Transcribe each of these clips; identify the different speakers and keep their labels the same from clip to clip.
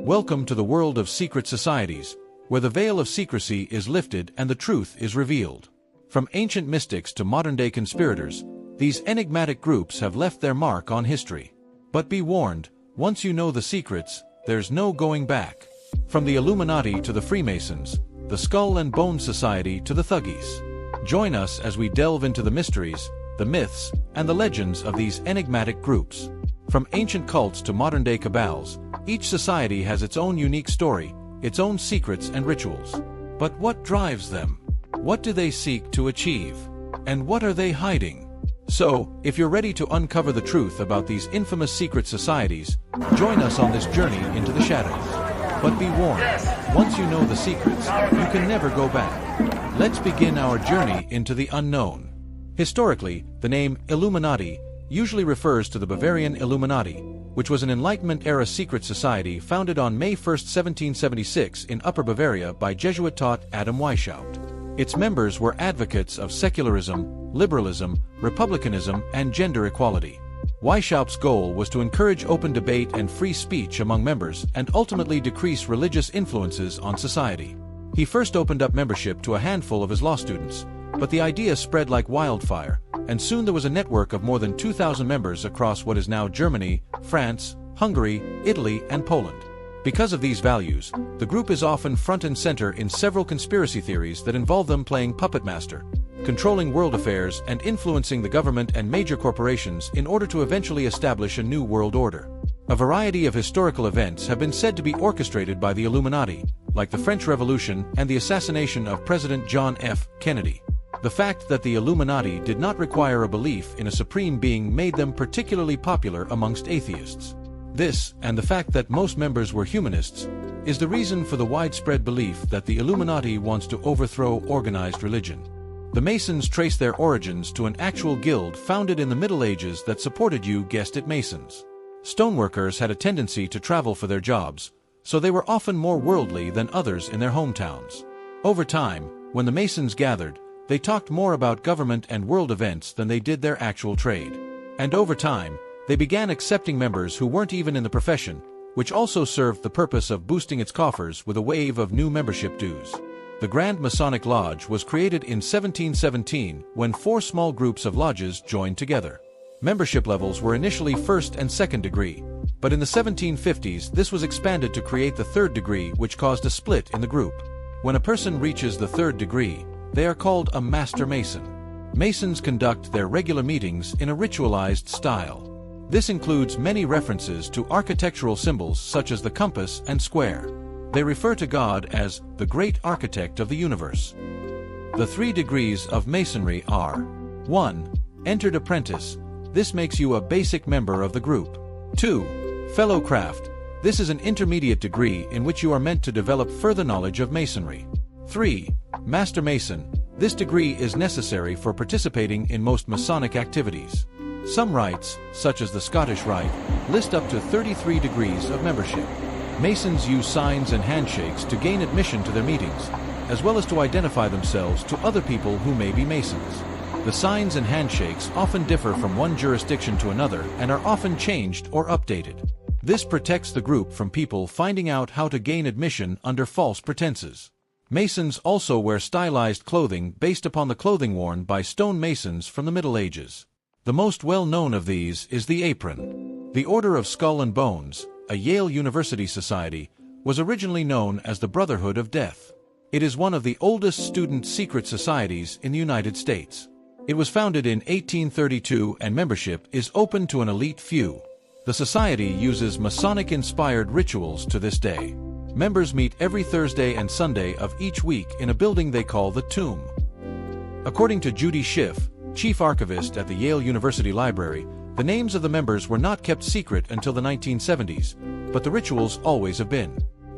Speaker 1: Welcome to the world of secret societies, where the veil of secrecy is lifted and the truth is revealed. From ancient mystics to modern-day conspirators, these enigmatic groups have left their mark on history. But be warned, once you know the secrets, there's no going back. From the Illuminati to the Freemasons, the Skull and Bones Society to the Thuggies. Join us as we delve into the mysteries, the myths, and the legends of these enigmatic groups. From ancient cults to modern-day cabals, each society has its own unique story, its own secrets and rituals. But what drives them? What do they seek to achieve? And what are they hiding? So, if you're ready to uncover the truth about these infamous secret societies, join us on this journey into the shadows. But be warned, once you know the secrets, you can never go back. Let's begin our journey into the unknown. Historically, the name Illuminati usually refers to the Bavarian Illuminati, which was an Enlightenment-era secret society founded on May 1, 1776 in Upper Bavaria by Jesuit-taught Adam Weishaupt. Its members were advocates of secularism, liberalism, republicanism, and gender equality. Weishaupt's goal was to encourage open debate and free speech among members and ultimately decrease religious influences on society. He first opened up membership to a handful of his law students, but the idea spread like wildfire, and soon there was a network of more than 2,000 members across what is now Germany, France, Hungary, Italy, and Poland. Because of these values, the group is often front and center in several conspiracy theories that involve them playing puppet master, controlling world affairs and influencing the government and major corporations in order to eventually establish a new world order. A variety of historical events have been said to be orchestrated by the Illuminati, like the French Revolution and the assassination of President John F. Kennedy. The fact that the Illuminati did not require a belief in a supreme being made them particularly popular amongst atheists. This, and the fact that most members were humanists, is the reason for the widespread belief that the Illuminati wants to overthrow organized religion. The Masons trace their origins to an actual guild founded in the Middle Ages that supported, you guessed it, Masons. Stoneworkers had a tendency to travel for their jobs, so they were often more worldly than others in their hometowns. Over time, when the Masons gathered, they talked more about government and world events than they did their actual trade. And over time, they began accepting members who weren't even in the profession, which also served the purpose of boosting its coffers with a wave of new membership dues. The Grand Masonic Lodge was created in 1717 when 4 small groups of lodges joined together. Membership levels were initially first and second degree, but in the 1750s this was expanded to create the third degree, which caused a split in the group. When a person reaches the third degree, they are called a Master Mason. Masons conduct their regular meetings in a ritualized style. This includes many references to architectural symbols such as the compass and square. They refer to God as the Great Architect of the universe. The 3 degrees of Masonry are: 1. Entered Apprentice. This makes you a basic member of the group. 2. Fellow Craft. This is an intermediate degree in which you are meant to develop further knowledge of Masonry. 3. Master Mason. This degree is necessary for participating in most Masonic activities. Some rites, such as the Scottish Rite, list up to 33 degrees of membership. Masons use signs and handshakes to gain admission to their meetings, as well as to identify themselves to other people who may be Masons. The signs and handshakes often differ from one jurisdiction to another and are often changed or updated. This protects the group from people finding out how to gain admission under false pretenses. Masons also wear stylized clothing based upon the clothing worn by stone masons from the Middle Ages. The most well-known of these is the apron. The Order of Skull and Bones, a Yale University society, was originally known as the Brotherhood of Death. It is one of the oldest student secret societies in the United States. It was founded in 1832 and membership is open to an elite few. The society uses Masonic-inspired rituals to this day. Members meet every Thursday and Sunday of each week in a building they call the Tomb. According to Judy Schiff, chief archivist at the Yale University Library, the names of the members were not kept secret until the 1970s, but the rituals always have been.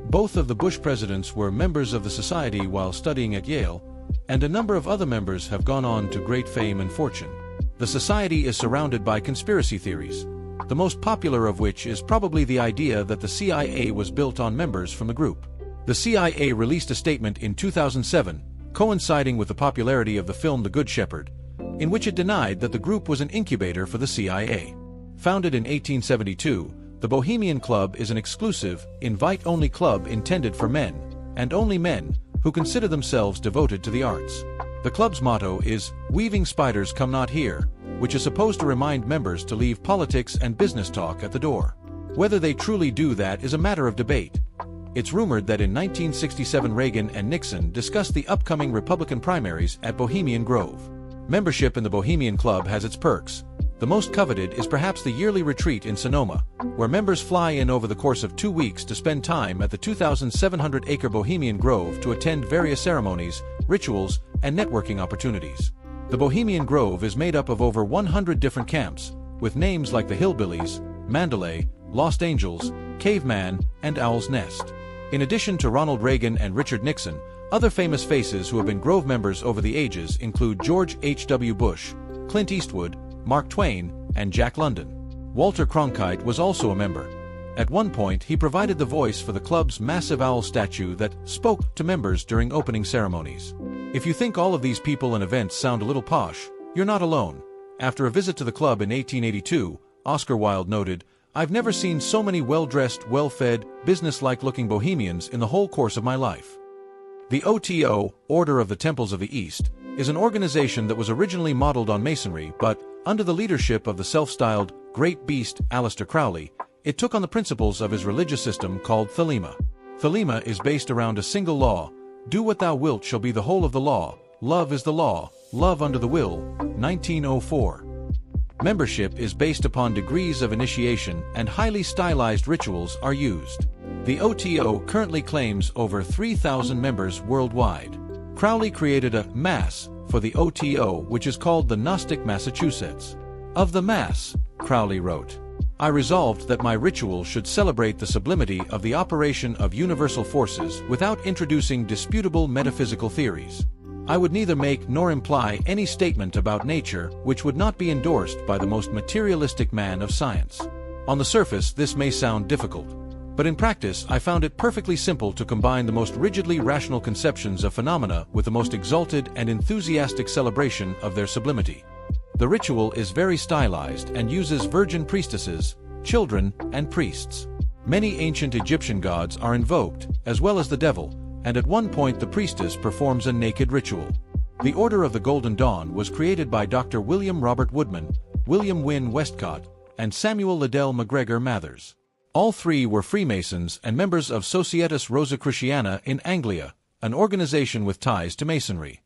Speaker 1: Both of the Bush presidents were members of the society while studying at Yale, and a number of other members have gone on to great fame and fortune. The society is surrounded by conspiracy theories, the most popular of which is probably the idea that the CIA was built on members from the group. The CIA released a statement in 2007, coinciding with the popularity of the film The Good Shepherd, in which it denied that the group was an incubator for the CIA. Founded in 1872, The Bohemian Club is an exclusive, invite-only club intended for men, and only men, who consider themselves devoted to the arts. The club's motto is, "Weaving spiders come not here," which is supposed to remind members to leave politics and business talk at the door. Whether they truly do that is a matter of debate. It's rumored that in 1967 Reagan and Nixon discussed the upcoming Republican primaries at Bohemian Grove. Membership in the Bohemian Club has its perks. The most coveted is perhaps the yearly retreat in Sonoma, where members fly in over the course of 2 weeks to spend time at the 2,700-acre Bohemian Grove to attend various ceremonies, rituals, and networking opportunities. The Bohemian Grove is made up of over 100 different camps, with names like the Hillbillies, Mandalay, Lost Angels, Caveman, and Owl's Nest. In addition to Ronald Reagan and Richard Nixon, other famous faces who have been Grove members over the ages include George H.W. Bush, Clint Eastwood, Mark Twain, and Jack London. Walter Cronkite was also a member. At one point, he provided the voice for the club's massive owl statue that spoke to members during opening ceremonies. If you think all of these people and events sound a little posh, you're not alone. After a visit to the club in 1882, Oscar Wilde noted, "I've never seen so many well-dressed, well-fed, business-like-looking bohemians in the whole course of my life." The OTO, Order of the Temples of the East, is an organization that was originally modeled on Masonry, but, under the leadership of the self-styled Great Beast Aleister Crowley, it took on the principles of his religious system called Thelema. Thelema is based around a single law: "Do what thou wilt shall be the whole of the law, love is the law, love under the will," 1904. Membership is based upon degrees of initiation, and highly stylized rituals are used. The OTO currently claims over 3,000 members worldwide. Crowley created a Mass for the OTO, which is called the Gnostic Massachusetts. Of the Mass, Crowley wrote, "I resolved that my ritual should celebrate the sublimity of the operation of universal forces without introducing disputable metaphysical theories. I would neither make nor imply any statement about nature which would not be endorsed by the most materialistic man of science." On the surface, this may sound difficult, but in practice I found it perfectly simple to combine the most rigidly rational conceptions of phenomena with the most exalted and enthusiastic celebration of their sublimity. The ritual is very stylized and uses virgin priestesses, children, and priests. Many ancient Egyptian gods are invoked, as well as the devil, and at one point the priestess performs a naked ritual. The Order of the Golden Dawn was created by Dr. William Robert Woodman, William Wynne Westcott, and Samuel Liddell MacGregor Mathers. All three were Freemasons and members of Societas Rosicruciana in Anglia, an organization with ties to Masonry.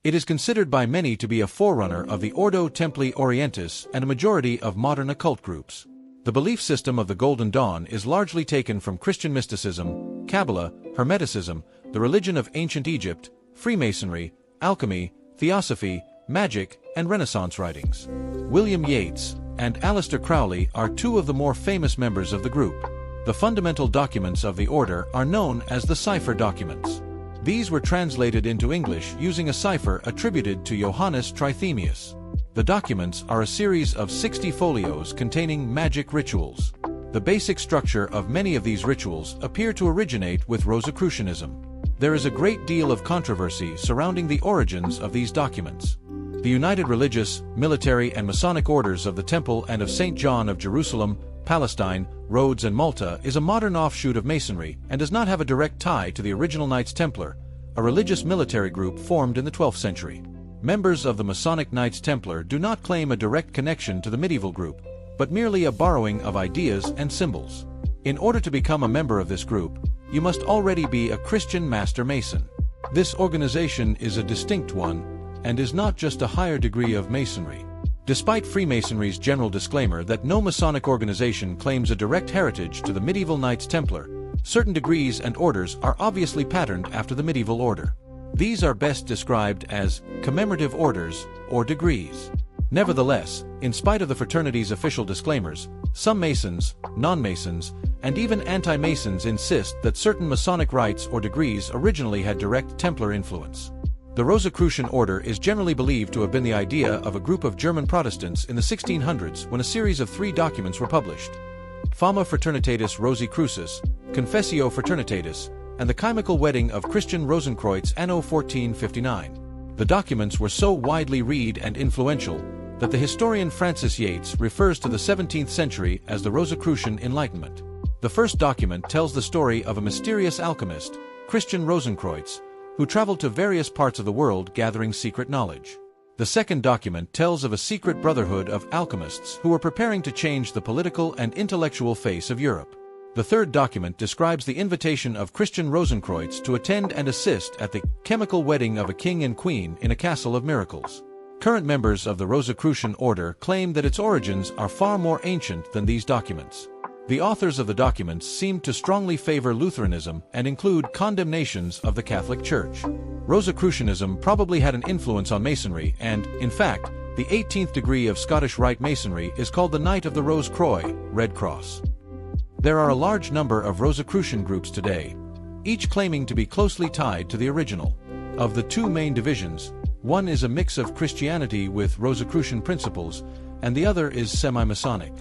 Speaker 1: It is considered by many to be a forerunner of the Ordo Templi Orientis and a majority of modern occult groups. The belief system of the Golden Dawn is largely taken from Christian mysticism, Kabbalah, Hermeticism, the religion of ancient Egypt, Freemasonry, alchemy, theosophy, magic, and Renaissance writings. William Yeats and Aleister Crowley are two of the more famous members of the group. The fundamental documents of the order are known as the cipher documents. These were translated into English using a cipher attributed to Johannes Trithemius. The documents are a series of 60 folios containing magic rituals. The basic structure of many of these rituals appear to originate with Rosicrucianism. There is a great deal of controversy surrounding the origins of these documents. The United Religious, Military, and Masonic Orders of the Temple and of St. John of Jerusalem, Palestine, Rhodes, and Malta is a modern offshoot of Masonry and does not have a direct tie to the original Knights Templar, a religious military group formed in the 12th century. Members of the Masonic Knights Templar do not claim a direct connection to the medieval group, but merely a borrowing of ideas and symbols. In order to become a member of this group, you must already be a Christian Master Mason. This organization is a distinct one, and is not just a higher degree of Masonry. Despite Freemasonry's general disclaimer that no Masonic organization claims a direct heritage to the medieval Knights Templar, certain degrees and orders are obviously patterned after the medieval order. These are best described as commemorative orders or degrees. Nevertheless, in spite of the fraternity's official disclaimers, some Masons, non-Masons, and even anti-Masons insist that certain Masonic rites or degrees originally had direct Templar influence. The Rosicrucian order is generally believed to have been the idea of a group of German Protestants in the 1600s when a series of 3 documents were published: Fama Fraternitatis Rosicrucis, Confessio Fraternitatis, and the Chimical Wedding of Christian Rosenkreutz anno 1459. The documents were so widely read and influential that the historian Francis Yates refers to the 17th century as the Rosicrucian Enlightenment. The first document tells the story of a mysterious alchemist, Christian Rosenkreutz, who traveled to various parts of the world gathering secret knowledge. The second document tells of a secret brotherhood of alchemists who were preparing to change the political and intellectual face of Europe. The third document describes the invitation of Christian Rosenkreutz to attend and assist at the chemical wedding of a king and queen in a castle of miracles. Current members of the Rosicrucian order claim that its origins are far more ancient than these documents. The authors of the documents seem to strongly favor Lutheranism and include condemnations of the Catholic Church. Rosicrucianism probably had an influence on Masonry and, in fact, the 18th degree of Scottish Rite Masonry is called the Knight of the Rose Croix, Red Cross. There are a large number of Rosicrucian groups today, each claiming to be closely tied to the original. Of the two main divisions, one is a mix of Christianity with Rosicrucian principles, and the other is semi-Masonic.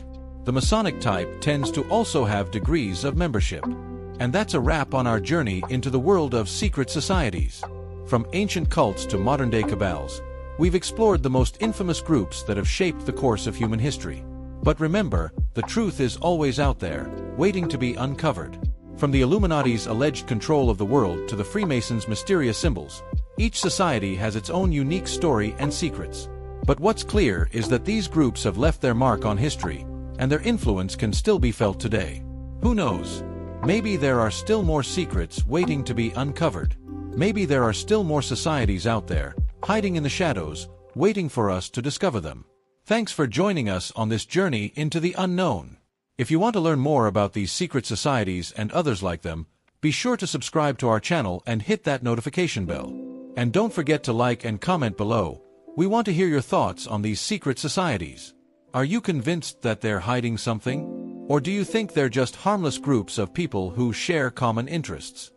Speaker 1: The Masonic type tends to also have degrees of membership. And that's a wrap on our journey into the world of secret societies. From ancient cults to modern-day cabals, we've explored the most infamous groups that have shaped the course of human history. But remember, the truth is always out there, waiting to be uncovered. From the Illuminati's alleged control of the world to the Freemasons' mysterious symbols, each society has its own unique story and secrets. But what's clear is that these groups have left their mark on history, and their influence can still be felt today. Who knows? Maybe there are still more secrets waiting to be uncovered. Maybe there are still more societies out there, hiding in the shadows, waiting for us to discover them. Thanks for joining us on this journey into the unknown. If you want to learn more about these secret societies and others like them, be sure to subscribe to our channel and hit that notification bell. And don't forget to like and comment below. We want to hear your thoughts on these secret societies. Are you convinced that they're hiding something? Or do you think they're just harmless groups of people who share common interests?